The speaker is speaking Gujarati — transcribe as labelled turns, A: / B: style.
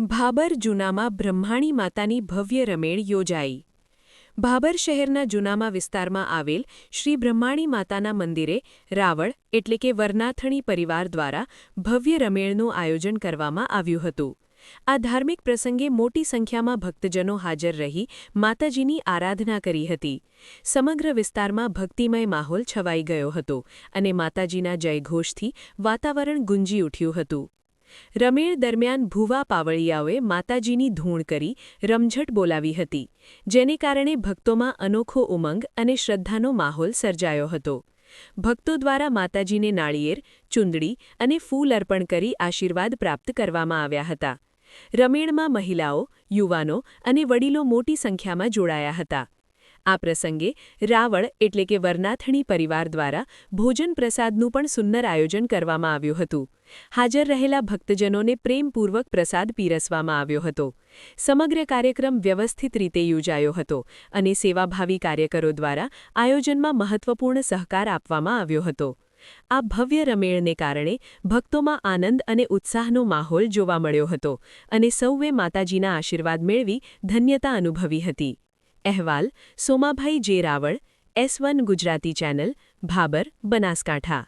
A: ભાબર જૂનામાં બ્રહ્માણી માતાની ભવ્ય રમેણ યોજાઈ। ભાબર શહેરના જૂનામાં વિસ્તારમાં આવેલ શ્રી બ્રહ્માણી માતાના મંદિરે રાવળ એટલે કે વરનાથણી પરિવાર દ્વારા ભવ્ય રમેણનું આયોજન કરવામાં આવ્યું હતું। આ ધાર્મિક પ્રસંગે મોટી સંખ્યામાં ભક્તજનો હાજર રહી માતાજીની આરાધના કરી હતી। સમગ્ર વિસ્તારમાં ભક્તિમય માહોલ છવાઈ ગયો હતો અને માતાજીના જયઘોષથી વાતાવરણ ગુંજી ઉઠ્યું હતું। રમેણ દરમિયાન ભૂવા પાવળિયાઓએ માતાજીની ધૂણ કરી રમઝટ બોલાવી હતી, જેને કારણે ભક્તોમાં અનોખો ઉમંગ અને શ્રદ્ધાનો માહોલ સર્જાયો હતો। ભક્તો દ્વારા માતાજીને નાળિયેર, ચૂંદડી અને ફૂલ અર્પણ કરી આશીર્વાદ પ્રાપ્ત કરવામાં આવ્યા હતા। રમેણમાં મહિલાઓ, યુવાનો અને વડીલો મોટી સંખ્યામાં જોડાયા હતા। આ પ્રસંગે રાવળ એટલે કે વરનાથણી પરિવાર દ્વારા ભોજન પ્રસાદનું પણ સુંદર આયોજન કરવામાં આવ્યું હતું। હાજર રહેલા ભક્તજનોને પ્રેમપૂર્વક પ્રસાદ પીરસવામાં આવ્યો હતો। સમગ્ર કાર્યક્રમ વ્યવસ્થિત રીતે યોજાયો હતો અને સેવાભાવી કાર્યકરો દ્વારા આયોજનમાં મહત્વપૂર્ણ સહકાર આપવામાં આવ્યો હતો। આ ભવ્ય રમેળને કારણે ભક્તોમાં આનંદ અને ઉત્સાહનો માહોલ જોવા મળ્યો હતો અને સૌએ માતાજીના આશીર્વાદ મેળવી ધન્યતા અનુભવી હતી। અહેવાલ સોમાભાઈ જે રાવળ, S1 ગુજરાતી ચેનલ, ભાબર, બનાસકાંઠા।